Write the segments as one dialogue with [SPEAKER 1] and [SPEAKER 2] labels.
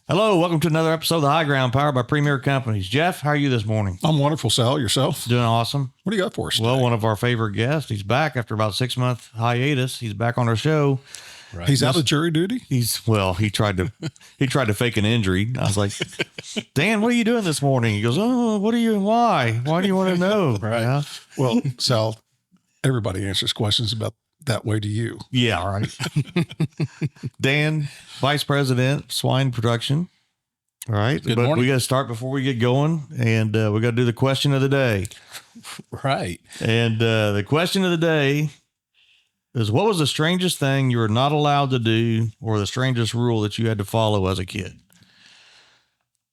[SPEAKER 1] Hello, welcome to another episode of The High Ground, powered by Premier Companies. Jeff, how are you this morning?
[SPEAKER 2] I'm wonderful, Sal. Yourself?
[SPEAKER 1] Doing awesome.
[SPEAKER 2] What do you got for us today?
[SPEAKER 1] Well, one of our favorite guests, he's back after about 6 month hiatus. He's back on our show.
[SPEAKER 2] Right. He's out of jury duty?
[SPEAKER 1] He tried to fake an injury. I was like, Dan, what are you doing this morning? He goes, oh, why do you want to know?
[SPEAKER 2] Right.
[SPEAKER 1] Yeah.
[SPEAKER 2] Well, Sal, everybody answers questions about that way to you.
[SPEAKER 1] Yeah, all right. Dan, Vice President, Swine Production. All right.
[SPEAKER 3] Good
[SPEAKER 1] but
[SPEAKER 3] morning.
[SPEAKER 1] we got to start before we get going, and we got to do the question of the day.
[SPEAKER 3] Right.
[SPEAKER 1] And the question of the day is, what was the strangest thing you were not allowed to do, or the strangest rule that you had to follow as a kid?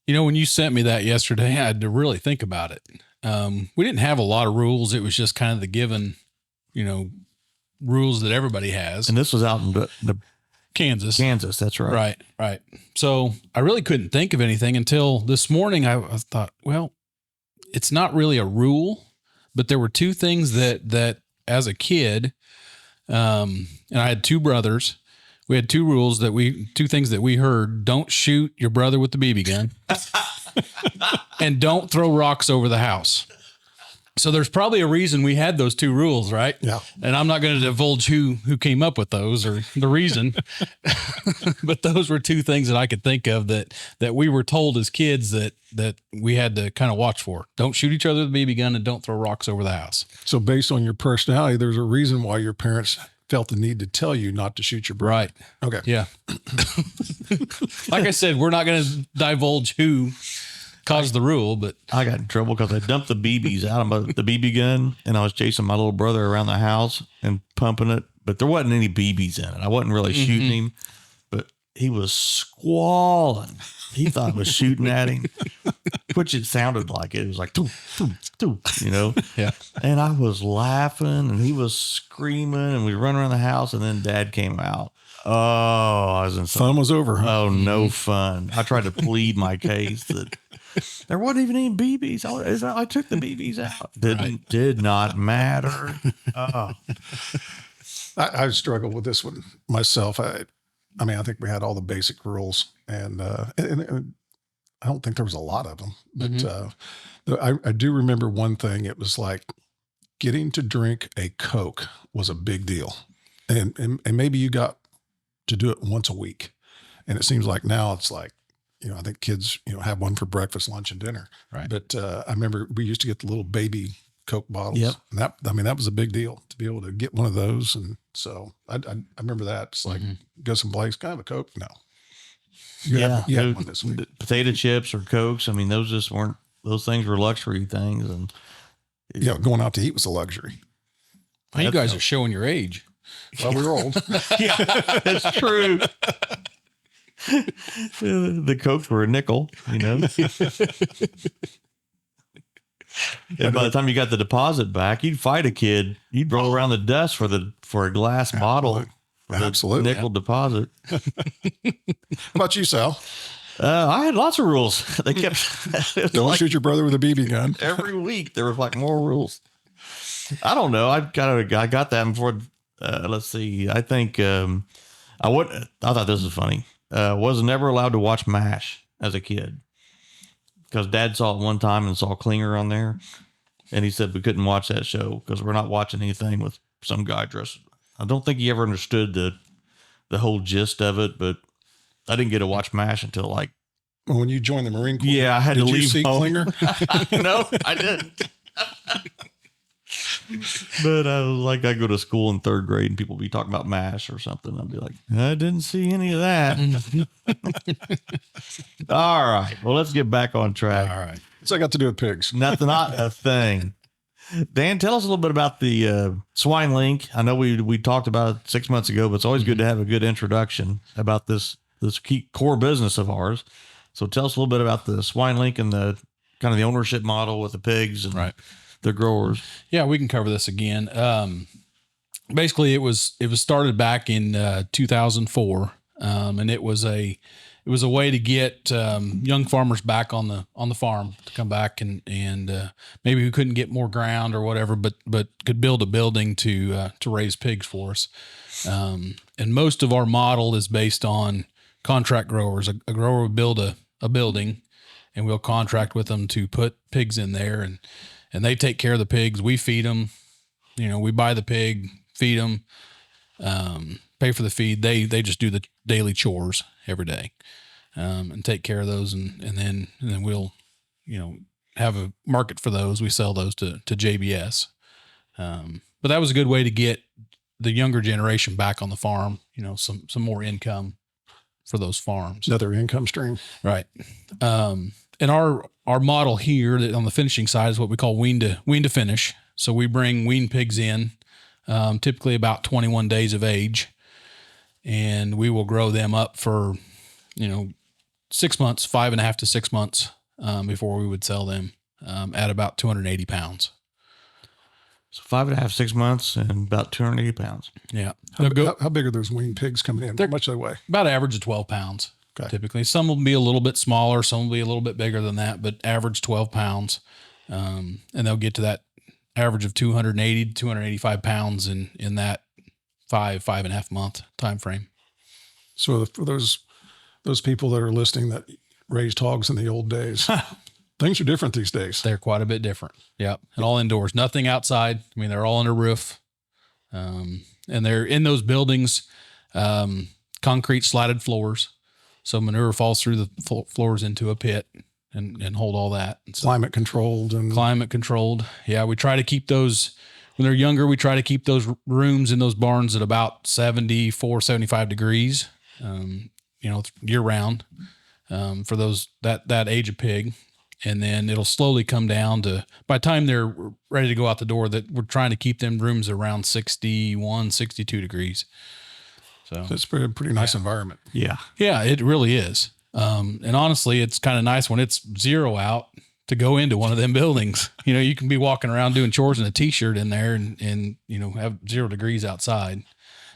[SPEAKER 3] You know, when you sent me that yesterday, I had to really think about it. We didn't have a lot of rules. It was just kind of the given, rules that everybody has.
[SPEAKER 1] And this was out in the
[SPEAKER 3] Kansas.
[SPEAKER 1] That's right.
[SPEAKER 3] Right. So I really couldn't think of anything until this morning. I thought, well, it's not really a rule, but there were two things that as a kid, and I had two brothers. We had two things that we heard: don't shoot your brother with the BB gun, and don't throw rocks over the house. So there's probably a reason we had those two rules, right?
[SPEAKER 2] Yeah.
[SPEAKER 3] And I'm not going to divulge who came up with those or the reason, but those were two things that I could think of that we were told as kids that we had to kind of watch for. Don't shoot each other with a BB gun, and don't throw rocks over the house.
[SPEAKER 2] So based on your personality, there's a reason why your parents felt the need to tell you not to shoot your brother.
[SPEAKER 3] Right.
[SPEAKER 2] Okay.
[SPEAKER 3] Yeah. Like I said, we're not going to divulge who caused the rule, but
[SPEAKER 1] I got in trouble because I dumped the BBs out of the BB gun, and I was chasing my little brother around the house and pumping it, but there wasn't any BBs in it. I wasn't really shooting him, but he was squalling. He thought I was shooting at him, which it sounded like. It was like, doo, doo, doo,
[SPEAKER 3] yeah.
[SPEAKER 1] And I was laughing, and he was screaming, and we run around the house, and then Dad came out. Oh, I was in
[SPEAKER 2] Fun was over. Huh?
[SPEAKER 1] Oh, no fun. I tried to plead my case that there wasn't even any BBs. I took the BBs out. Did not matter. Oh.
[SPEAKER 2] I struggled with this one myself. I think we had all the basic rules, and I don't think there was a lot of them, but I do remember one thing. It was like getting to drink a Coke was a big deal, and maybe you got to do it once a week, and it seems like now it's like, I think kids, have one for breakfast, lunch, and dinner.
[SPEAKER 3] Right.
[SPEAKER 2] But I remember we used to get the little baby Coke bottles.
[SPEAKER 1] Yep.
[SPEAKER 2] And that was a big deal to be able to get one of those. And so I remember that. It's like, go someplace, kind of a Coke? No. You had one this week.
[SPEAKER 1] Potato chips or Cokes. Those just weren't, those things were luxury things. And
[SPEAKER 2] going out to eat was a luxury.
[SPEAKER 3] Well, you guys are showing your age.
[SPEAKER 2] Well, we're old.
[SPEAKER 1] Yeah, that's true. The Cokes were a nickel, And by the time you got the deposit back, you'd fight a kid. You'd roll around the desk for a glass bottle.
[SPEAKER 2] Absolutely.
[SPEAKER 1] Nickel deposit.
[SPEAKER 2] How about you, Sal?
[SPEAKER 1] I had lots of rules. They kept
[SPEAKER 2] Don't shoot your brother with a BB gun.
[SPEAKER 1] every week. There was like more rules. I don't know. I got that before. Let's see. I think I thought this was funny. Was never allowed to watch MASH as a kid because Dad saw it one time and saw Klinger on there, and he said we couldn't watch that show because we're not watching anything with some guy dressed. I don't think he ever understood the whole gist of it, but I didn't get to watch MASH until like.
[SPEAKER 2] Well, when you joined the Marine Corps,
[SPEAKER 1] yeah, I had to leave.
[SPEAKER 2] Did you see
[SPEAKER 1] home.
[SPEAKER 2] Klinger?
[SPEAKER 1] No, I didn't. But I was like, I go to school in third grade and people be talking about MASH or something. I'd be like, I didn't see any of that. All right. Well, let's get back on track.
[SPEAKER 3] All right.
[SPEAKER 2] What's I got to do with pigs?
[SPEAKER 1] Not a thing. Dan, tell us a little bit about the SwineLink. I know we talked about it 6 months ago, but it's always good to have a good introduction about this key core business of ours. So tell us a little bit about the SwineLink and the kind of the ownership model with the pigs and the growers.
[SPEAKER 3] Yeah, we can cover this again. Basically, it was started back in 2004, and it was a way to get young farmers back on the farm to come back and maybe we couldn't get more ground or whatever, but could build a building to raise pigs for us. And most of our model is based on contract growers. A grower will build a building, and we'll contract with them to put pigs in there, and they take care of the pigs. We feed them. We buy the pig, feed them, pay for the feed. They just do the daily chores every day, and take care of those, and then we'll have a market for those. We sell those to JBS. But that was a good way to get the younger generation back on the farm, some more income for those farms.
[SPEAKER 2] Another income stream.
[SPEAKER 3] Right. And our model here on the finishing side is what we call wean-to-finish. So we bring wean pigs in, typically about 21 days of age, and we will grow them up for, 6 months, 5.5 to 6 months, before we would sell them, at about 280 pounds.
[SPEAKER 1] So 5.5, 6 months and about 280 pounds.
[SPEAKER 3] Yeah.
[SPEAKER 2] How big are those weaned pigs coming in? How much do they weigh?
[SPEAKER 3] About average of 12 pounds.
[SPEAKER 2] Okay.
[SPEAKER 3] Typically. Some will be a little bit smaller, some will be a little bit bigger than that, but average 12 pounds. And they'll get to that average of 280 to 285 pounds in that 5.5 month time frame.
[SPEAKER 2] So for those people that are listening that raised hogs in the old days, things are different these days.
[SPEAKER 3] They're quite a bit different. Yep. And all indoors, nothing outside. I mean, they're all under roof. And they're in those buildings, concrete slatted floors. So manure falls through the floors into a pit and hold all that. And so,
[SPEAKER 2] Climate controlled. Yeah. We try to keep those, when they're younger, we try to keep those rooms in those barns at about 74, 75 degrees, year round, for that age of pig. And then it'll slowly come down to, by the time they're ready to go out the door, that we're trying to keep them rooms around 61, 62 degrees. So it's a pretty nice environment.
[SPEAKER 1] Yeah.
[SPEAKER 3] Yeah, it really is. And honestly, it's kind of nice when it's 0 out to go into one of them buildings. You can be walking around doing chores in a t-shirt in there and have 0 degrees outside.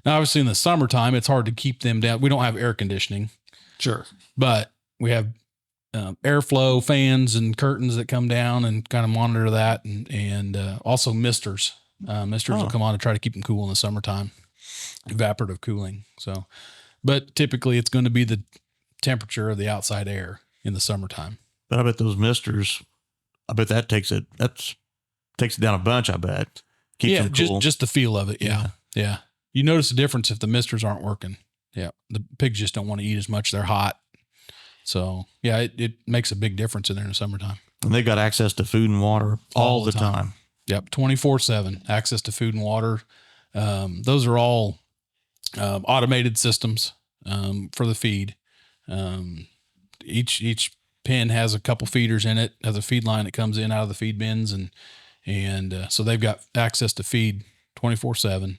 [SPEAKER 3] Now, obviously in the summertime, it's hard to keep them down. We don't have air conditioning.
[SPEAKER 2] Sure.
[SPEAKER 3] But we have airflow fans and curtains that come down and kind of monitor that. And also misters. Misters will come on to try to keep them cool in the summertime. Evaporative cooling. So, but typically it's going to be the temperature of the outside air in the summertime.
[SPEAKER 1] But I bet those misters, that takes it down a bunch. I bet. Keeps them cool.
[SPEAKER 3] just the feel of it. Yeah. You notice the difference if the misters aren't working. Yeah. The pigs just don't want to eat as much. They're hot. So yeah, it makes a big difference in there in the summertime.
[SPEAKER 1] And they got access to food and water all the time.
[SPEAKER 3] Yep. 24/7 access to food and water. Those are all automated systems for the feed. Each pen has a couple feeders in it, has a feed line that comes in out of the feed bins, and so they've got access to feed 24/7.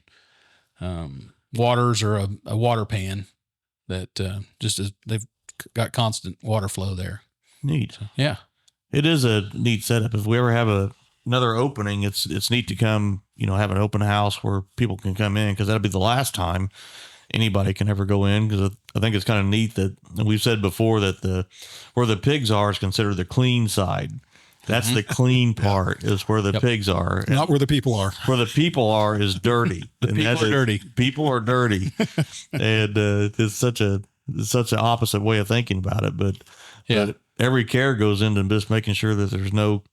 [SPEAKER 3] Waters are a water pan that they've got constant water flow there.
[SPEAKER 1] Neat.
[SPEAKER 3] So, yeah,
[SPEAKER 1] it is a neat setup. If we ever have another opening, it's neat to come, have an open house where people can come in, because that'll be the last time anybody can ever go in. Because I think it's kind of neat that we've said before that where the pigs are is considered the clean side. That's the clean part is where the pigs are.
[SPEAKER 2] Not where the people are.
[SPEAKER 1] Where the people are is dirty.
[SPEAKER 3] People are dirty.
[SPEAKER 1] People are dirty. And it's such an opposite way of thinking about it. But every care goes into just making sure that there's no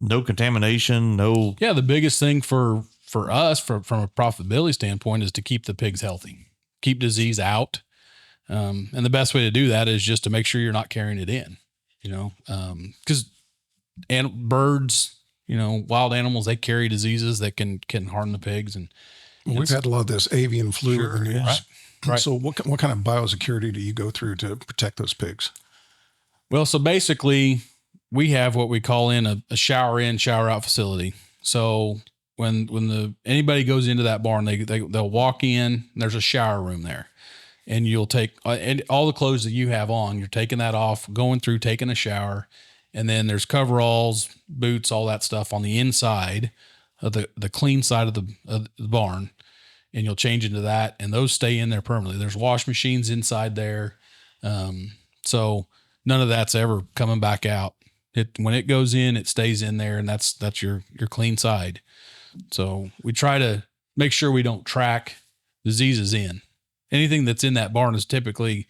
[SPEAKER 1] contamination, no.
[SPEAKER 3] Yeah. The biggest thing for us from a profitability standpoint is to keep the pigs healthy, keep disease out. And the best way to do that is just to make sure you're not carrying it in, because birds, wild animals, they carry diseases that can harm the pigs. And
[SPEAKER 2] we've had a lot of this avian flu in the news.
[SPEAKER 3] Right.
[SPEAKER 2] So what kind of biosecurity do you go through to protect those pigs?
[SPEAKER 3] Well, so basically we have what we call a shower in, shower out facility. So when anybody goes into that barn, they'll walk in, there's a shower room there, and you'll take and all the clothes that you have on, you're taking that off, going through, taking a shower. And then there's coveralls, boots, all that stuff on the inside of the clean side of the barn. And you'll change into that, and those stay in there permanently. There's wash machines inside there. So none of that's ever coming back out. When it goes in, it stays in there, and that's your clean side. So we try to make sure we don't track diseases in. Anything that's in that barn is typically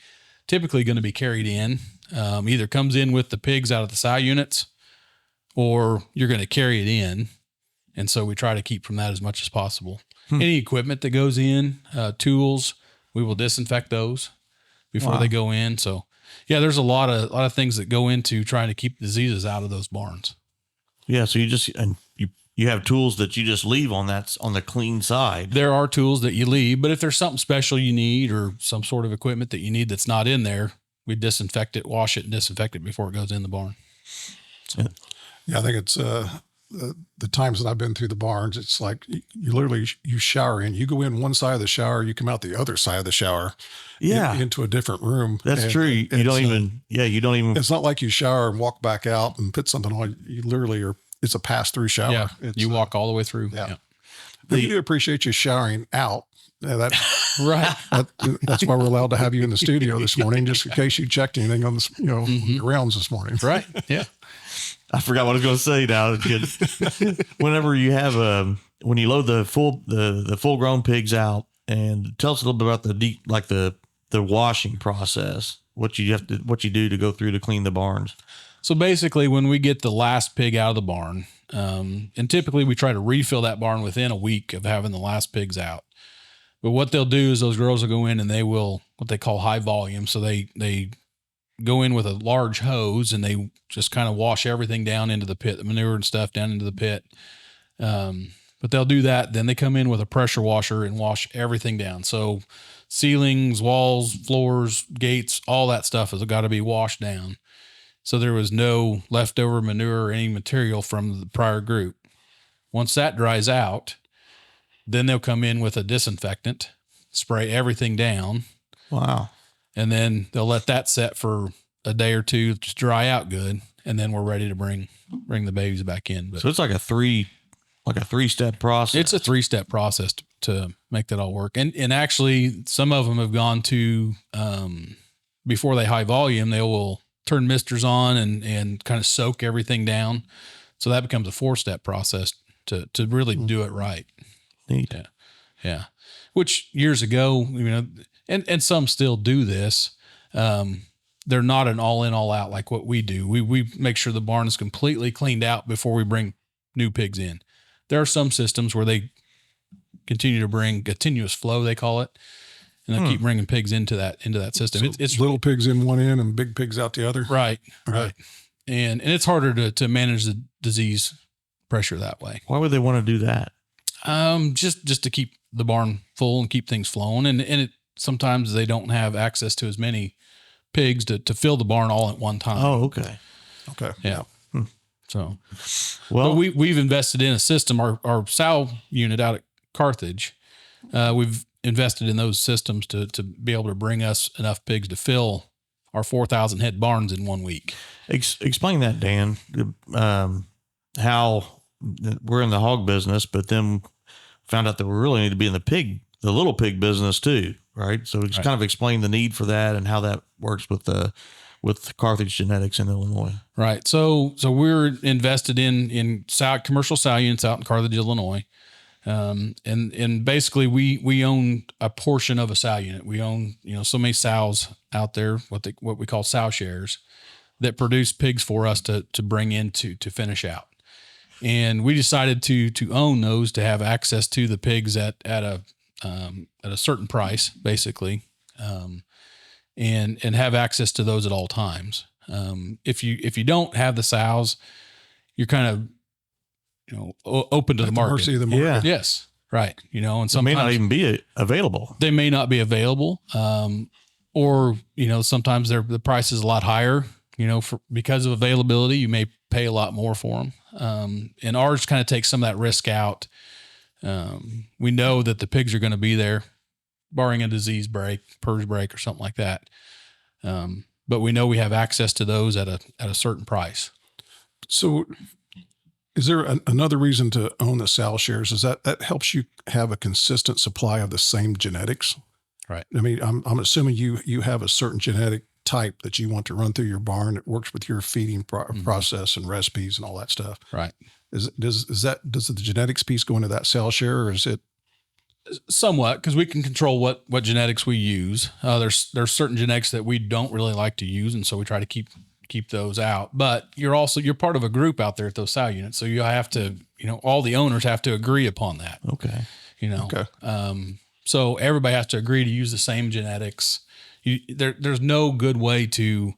[SPEAKER 3] typically going to be carried in. Either comes in with the pigs out of the sow units, or you're going to carry it in. And so we try to keep from that as much as possible. Any equipment that goes in, tools, we will disinfect those before they go in. So yeah, there's a lot of things that go into trying to keep diseases out of those barns.
[SPEAKER 1] Yeah. So you have tools that you just leave on the clean side.
[SPEAKER 3] There are tools that you leave, but if there's something special you need or some sort of equipment that you need that's not in there, we disinfect it, wash it, and disinfect it before it goes in the barn. So.
[SPEAKER 2] Yeah, I think it's the times that I've been through the barns, it's like you literally you shower in. You go in one side of the shower, you come out the other side of the shower.
[SPEAKER 1] Yeah,
[SPEAKER 2] into a different room.
[SPEAKER 1] That's true. You don't even. You don't even.
[SPEAKER 2] It's not like you shower and walk back out and put something on. You literally are. It's a pass through shower.
[SPEAKER 3] Yeah, you walk all the way through.
[SPEAKER 2] Yeah. We do appreciate you showering out. Yeah,
[SPEAKER 3] right.
[SPEAKER 2] That's why we're allowed to have you in the studio this morning, just in case you checked anything on this, your rounds this morning.
[SPEAKER 3] Right. Yeah.
[SPEAKER 1] I forgot what I was going to say now. Whenever you have when you load the full grown pigs out, and tell us a little bit about the washing process, what you do to go through to clean the barns.
[SPEAKER 3] So basically, when we get the last pig out of the barn, and typically we try to refill that barn within a week of having the last pigs out. But what they'll do is those girls will go in and they will what they call high volume. So they go in with a large hose and they just kind of wash everything down into the pit, the manure and stuff down into the pit. But they'll do that. Then they come in with a pressure washer and wash everything down. So ceilings, walls, floors, gates, all that stuff has got to be washed down. So there was no leftover manure or any material from the prior group. Once that dries out, then they'll come in with a disinfectant, spray everything down.
[SPEAKER 1] Wow. And
[SPEAKER 3] then they'll let that set for a day or two to dry out good. And then we're ready to bring the babies back in. But
[SPEAKER 1] so it's like a three-step process.
[SPEAKER 3] It's a 3-step process to make that all work. And actually some of them have gone to, before they high volume, they will turn misters on and kind of soak everything down. So that becomes a 4-step process to really do it right.
[SPEAKER 1] Neat.
[SPEAKER 3] Yeah. Yeah. Which years ago, and some still do this. They're not an all in, all out like what we do. We make sure the barn is completely cleaned out before we bring new pigs in. There are some systems where they continue to bring continuous flow, they call it, and they'll keep bringing pigs into that system.
[SPEAKER 2] So it's little pigs in one end and big pigs out the other.
[SPEAKER 3] Right. Right. And it's harder to manage the disease pressure that way.
[SPEAKER 1] Why would they want to do that?
[SPEAKER 3] Just to keep the barn full and keep things flowing. And sometimes they don't have access to as many pigs to fill the barn all at one time.
[SPEAKER 1] Oh, okay.
[SPEAKER 2] Okay.
[SPEAKER 3] Yeah. So,
[SPEAKER 1] well,
[SPEAKER 3] but we've invested in a system, our sow unit out at Carthage. We've invested in those systems to be able to bring us enough pigs to fill our 4,000 head barns in 1 week.
[SPEAKER 1] Explain that, Dan, how we're in the hog business, but then found out that we really need to be in the little pig business too. Right. So just kind of explain the need for that and how that works with Carthage Genetics in Illinois.
[SPEAKER 3] Right. So we're invested in commercial sow units out in Carthage, Illinois. And basically we own a portion of a sow unit. We own, so many sows out there, what we call sow shares, that produce pigs for us to bring in to finish out. And we decided to own those, to have access to the pigs at a certain price, basically, and have access to those at all times. If you don't have the sows, you're kind of, open to the market.
[SPEAKER 2] Mercy of the market.
[SPEAKER 1] Yeah.
[SPEAKER 3] Yes. Right. And sometimes
[SPEAKER 1] they may not even be available.
[SPEAKER 3] They may not be available. Or, sometimes the price is a lot higher, because of availability, you may pay a lot more for them. And ours kind of takes some of that risk out. We know that the pigs are going to be there, barring a disease break, PRRS break, or something like that. But we know we have access to those at a certain price.
[SPEAKER 2] So is there another reason to own the sow shares? Is that helps you have a consistent supply of the same genetics?
[SPEAKER 3] Right.
[SPEAKER 2] I mean, I'm assuming you have a certain genetic type that you want to run through your barn that works with your feeding process and recipes and all that stuff.
[SPEAKER 3] Right.
[SPEAKER 2] Does the genetics piece go into that cell share, or is it?
[SPEAKER 3] Somewhat, because we can control what genetics we use. There's certain genetics that we don't really like to use, and so we try to keep those out. But you're part of a group out there at those sow units, so you have to, all the owners have to agree upon that.
[SPEAKER 1] Okay.
[SPEAKER 2] Okay.
[SPEAKER 3] So everybody has to agree to use the same genetics. There's no good way to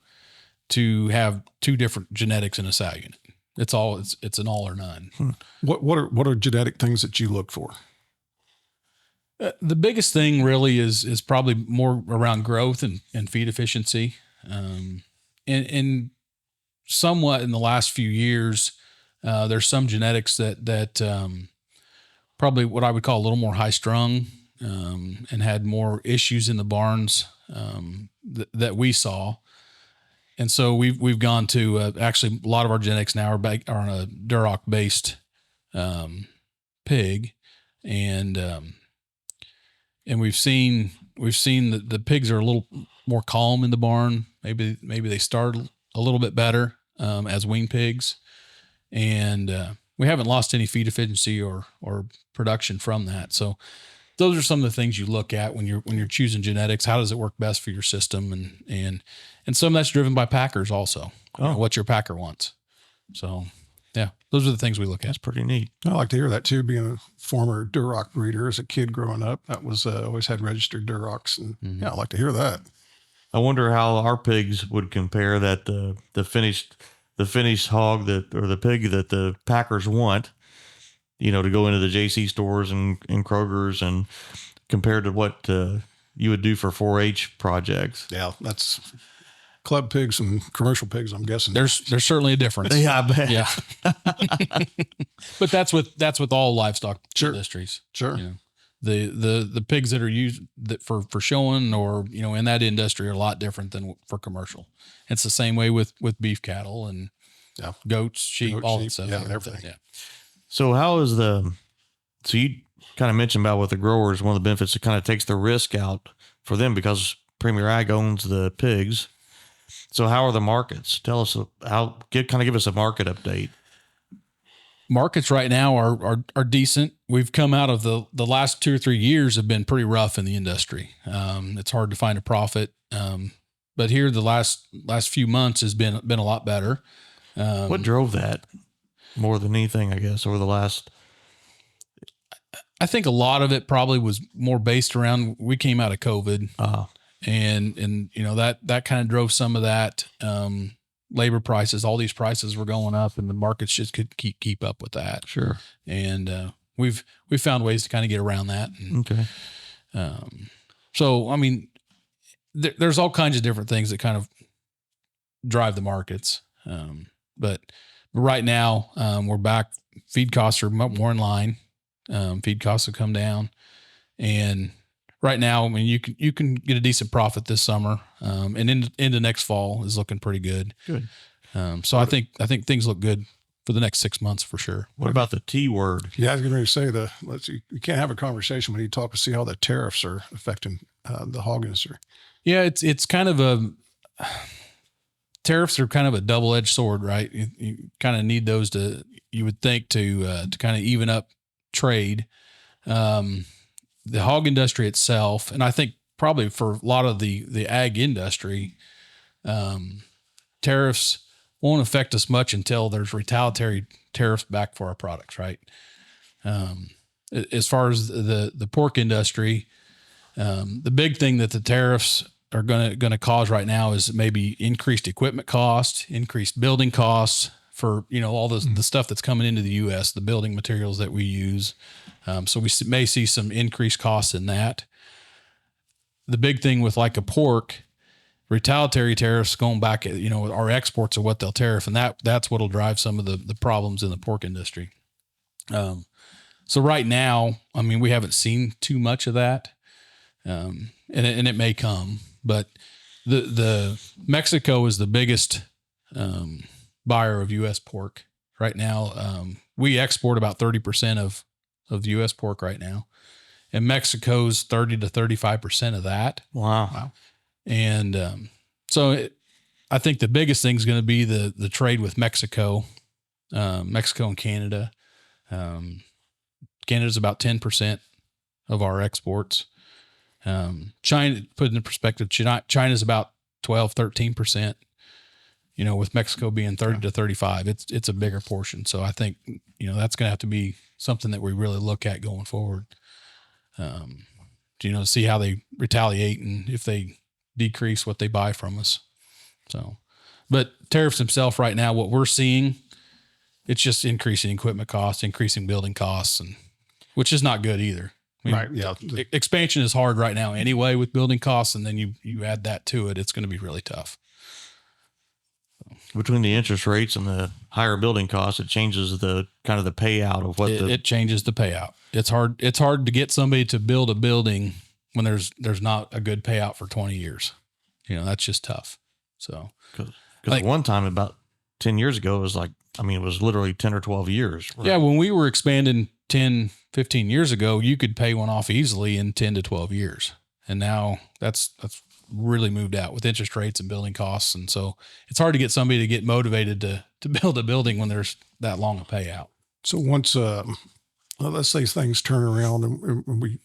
[SPEAKER 3] have two different genetics in a sow unit. It's an all or none.
[SPEAKER 2] What are genetic things that you look for?
[SPEAKER 3] The biggest thing really is probably more around growth and feed efficiency. And somewhat in the last few years, there's some genetics that probably what I would call a little more high strung, and had more issues in the barns, that we saw. And so we've gone to, actually a lot of our genetics now are on a Duroc based, pig. And we've seen that the pigs are a little more calm in the barn. Maybe they start a little bit better, as wean pigs. And, we haven't lost any feed efficiency or production from that. So those are some of the things you look at when you're choosing genetics. How does it work best for your system? And some of that's driven by packers also, what your packer wants. So yeah, those are the things we look at.
[SPEAKER 1] That's pretty neat.
[SPEAKER 2] I like to hear that too. Being a former Duroc breeder as a kid growing up, that was always had registered Durocs, and yeah, I like to hear that.
[SPEAKER 1] I wonder how our pigs would compare that the finished hog or the pig that the packers want, to go into the JC stores and Kroger's, and compared to what you would do for 4-H projects.
[SPEAKER 2] Yeah, that's club pigs and commercial pigs, I'm guessing.
[SPEAKER 3] There's certainly a difference.
[SPEAKER 1] Yeah, I bet.
[SPEAKER 3] Yeah. But that's with all livestock industries.
[SPEAKER 2] Sure.
[SPEAKER 3] The pigs that are used for showing or, in that industry are a lot different than for commercial. It's the same way with beef cattle and goats, sheep, all that stuff.
[SPEAKER 2] Yeah, and everything.
[SPEAKER 3] Yeah.
[SPEAKER 1] So how is so you kind of mentioned about with the growers, one of the benefits, it kind of takes the risk out for them because Premier Ag owns the pigs. So how are the markets? Tell us give us a market update.
[SPEAKER 3] Markets right now are decent. We've come out of the last 2 or 3 years have been pretty rough in the industry. It's hard to find a profit. But here the last few months has been a lot better.
[SPEAKER 1] What drove that more than anything, I guess, over the last?
[SPEAKER 3] I think a lot of it probably was more based around, we came out of COVID, and that kind of drove some of that. Labor prices, all these prices were going up, and the markets just could keep up with that.
[SPEAKER 1] Sure.
[SPEAKER 3] And we've found ways to kind of get around that. And,
[SPEAKER 1] okay.
[SPEAKER 3] So I mean, there's all kinds of different things that kind of drive the markets. But right now, we're back. Feed costs are more in line. Feed costs have come down, and right now, I mean, you can get a decent profit this summer, and into next fall is looking pretty good.
[SPEAKER 1] Good.
[SPEAKER 3] So I think things look good for the next 6 months for sure.
[SPEAKER 1] What about the T word?
[SPEAKER 2] Yeah, I was going to say you can't have a conversation when you talk to see how the tariffs are affecting the hog industry.
[SPEAKER 3] Yeah, it's kind of tariffs are kind of a double-edged sword, right? You kind of need those you would think to kind of even up trade. The hog industry itself, and I think probably for a lot of the ag industry, tariffs won't affect us much until there's retaliatory tariffs back for our products, right? As far as the pork industry, the big thing that the tariffs are going to cause right now is maybe increased equipment cost, increased building costs for, all the stuff that's coming into the U.S., the building materials that we use. So we may see some increased costs in that. The big thing with like a pork, retaliatory tariffs going back at, our exports are what they'll tariff. And that's what'll drive some of the problems in the pork industry. So right now, I mean, we haven't seen too much of that. And it may come, but the Mexico is the biggest, buyer of U.S. pork right now. We export about 30% of the U.S. pork right now, and Mexico's 30 to 35% of that.
[SPEAKER 1] Wow.
[SPEAKER 3] And so I think the biggest thing is going to be the trade with Mexico, Mexico and Canada. Canada's about 10% of our exports. China, put into perspective, China's about 12, 13%, with Mexico being 30 to 35, it's a bigger portion. So I think, that's going to have to be something that we really look at going forward. To see how they retaliate and if they decrease what they buy from us. So, but tariffs themselves right now, what we're seeing, it's just increasing equipment costs, increasing building costs, and which is not good either.
[SPEAKER 2] Right. Yeah.
[SPEAKER 3] Expansion is hard right now anyway with building costs. And then you add that to it, it's going to be really tough.
[SPEAKER 1] Between the interest rates and the higher building costs, it changes the kind of the payout of what
[SPEAKER 3] it changes the payout. It's hard to get somebody to build a building when there's not a good payout for 20 years. That's just tough. So,
[SPEAKER 1] because one time about 10 years ago, it was like, it was literally 10 or 12 years. Right?
[SPEAKER 3] Yeah. When we were expanding 10, 15 years ago, you could pay one off easily in 10 to 12 years. And now that's really moved out with interest rates and building costs. And so it's hard to get somebody to get motivated to build a building when there's that long a payout.
[SPEAKER 2] So once, let's say things turn around and we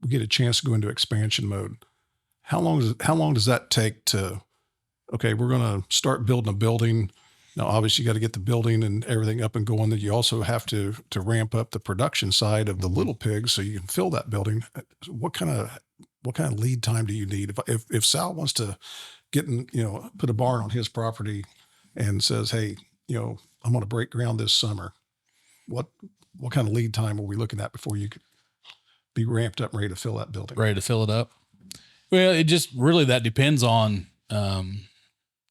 [SPEAKER 2] get a chance to go into expansion mode. How long does that take to, okay, we're going to start building a building. Now, obviously you got to get the building and everything up and going. That you also have to ramp up the production side of the little pigs so you can fill that building. What kind of lead time do you need? If Sal wants to get in, put a barn on his property and says, hey, I'm going to break ground this summer. What kind of lead time are we looking at before you could be ramped up and ready to fill that building?
[SPEAKER 3] Ready to fill it up? Well, it just really, that depends on,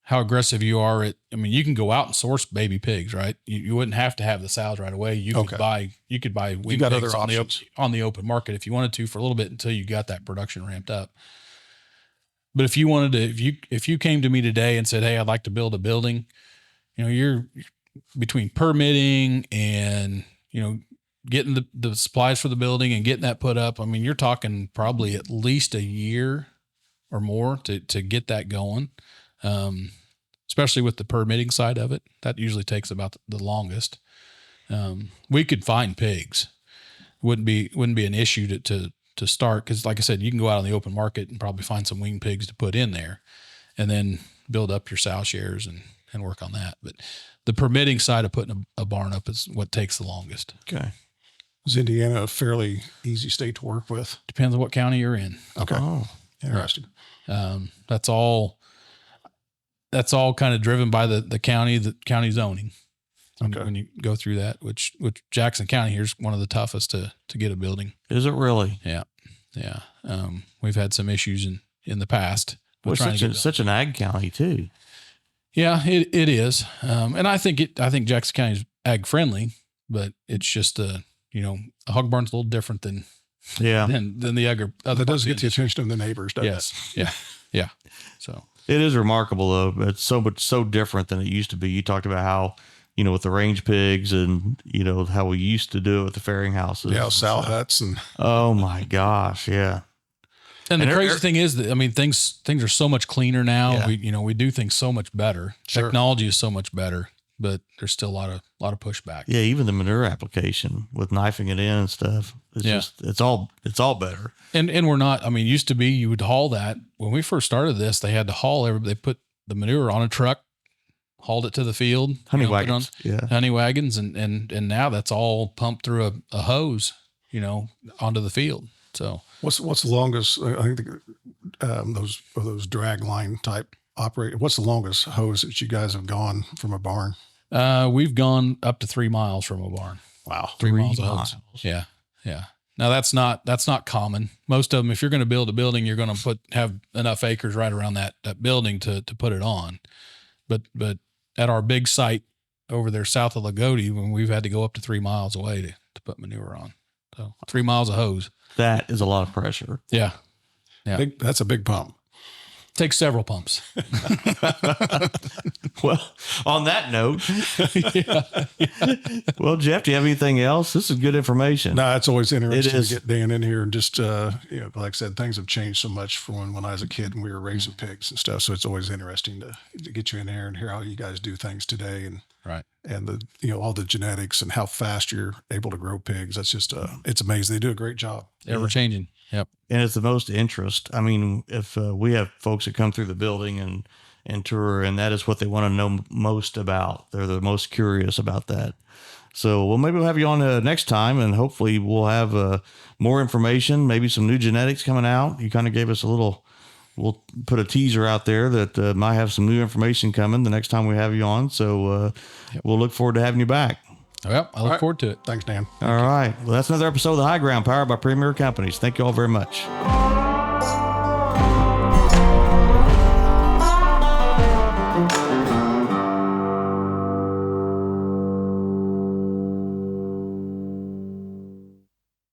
[SPEAKER 3] how aggressive you are you can go out and source baby pigs, right? You wouldn't have to have the sows right away. You could buy wing
[SPEAKER 2] got
[SPEAKER 3] pigs
[SPEAKER 2] other options
[SPEAKER 3] on the open market if you wanted to for a little bit until you got that production ramped up. But if you wanted to, if you came to me today and said, hey, I'd like to build a building, you're between permitting and, getting the supplies for the building and getting that put up. You're talking probably at least a year or more to get that going. Especially with the permitting side of it, that usually takes about the longest. We could find pigs. Wouldn't be an issue to start. Cause like I said, you can go out on the open market and probably find some wing pigs to put in there and then build up your sow shares and work on that. But the permitting side of putting a barn up is what takes the longest.
[SPEAKER 1] Okay.
[SPEAKER 2] Is Indiana a fairly easy state to work with?
[SPEAKER 3] Depends on what county you're in.
[SPEAKER 2] Okay.
[SPEAKER 1] Oh,
[SPEAKER 2] Interesting.
[SPEAKER 3] That's all kind of driven by the county zoning.
[SPEAKER 2] Okay.
[SPEAKER 3] When you go through that, which Jackson County here is one of the toughest to get a building.
[SPEAKER 1] Is it really?
[SPEAKER 3] Yeah. Yeah. We've had some issues in the past.
[SPEAKER 1] Well, such an ag county too.
[SPEAKER 3] Yeah, it is. And I think Jackson County is ag friendly, but it's just a hog barn's a little different than the other.
[SPEAKER 2] That does get the attention of the neighbors, doesn't it?
[SPEAKER 3] Yeah. Yeah. So
[SPEAKER 1] it is remarkable though. It's so different than it used to be. You talked about how, with the range pigs and, how we used to do it with the farrowing houses.
[SPEAKER 2] Yeah. Sow huts and.
[SPEAKER 1] Oh my gosh. Yeah.
[SPEAKER 3] And the crazy thing is that, things are so much cleaner now.
[SPEAKER 1] Yeah.
[SPEAKER 3] We do things so much better.
[SPEAKER 1] Sure.
[SPEAKER 3] Technology is so much better, but there's still a lot of pushback.
[SPEAKER 1] Yeah. Even the manure application with knifing it in and stuff. It's all better.
[SPEAKER 3] And we're not, used to be, you would haul that. When we first started this, they had to they put the manure on a truck, hauled it to the field.
[SPEAKER 1] Honey wagons.
[SPEAKER 3] Honey wagons. And now that's all pumped through a hose, onto the field. So
[SPEAKER 2] what's the longest, I think those drag line type operate. What's the longest hose that you guys have gone from a barn?
[SPEAKER 3] We've gone up to 3 miles from a barn.
[SPEAKER 2] Wow.
[SPEAKER 3] 3 miles. Of hose. Yeah. Yeah. Now that's not common. Most of them, if you're going to build a building, you're going to have enough acres right around that building to put it on. But at our big site over there south of Lagodi, when we've had to go up to 3 miles away to put manure on. So 3 miles of hose.
[SPEAKER 1] That is a lot of pressure.
[SPEAKER 3] Yeah. Yeah.
[SPEAKER 2] That's a big pump.
[SPEAKER 3] Takes several pumps.
[SPEAKER 1] Well, on that note, well, Jeff, do you have anything else? This is good information.
[SPEAKER 2] No, it's always interesting to get Dan in here and just, like I said, things have changed so much from when I was a kid and we were raising pigs and stuff. So it's always interesting to get you in there and hear how you guys do things today. And
[SPEAKER 3] Right.
[SPEAKER 2] and all the genetics and how fast you're able to grow pigs. That's just, it's amazing. They do a great job.
[SPEAKER 3] Ever changing. Yep.
[SPEAKER 1] And it's the most interest. I mean, if we have folks that come through the building and tour, and that is what they want to know most about. They're the most curious about that. So, well, maybe we'll have you on next time, and hopefully we'll have more information, maybe some new genetics coming out. You kind of gave us we'll put a teaser out there that might have some new information coming the next time we have you on. So we'll look forward to having you back.
[SPEAKER 3] Well, I look forward to it.
[SPEAKER 2] Thanks, Dan.
[SPEAKER 1] All right. Well, that's another episode of The High Ground, powered by Premier Companies. Thank you all very much.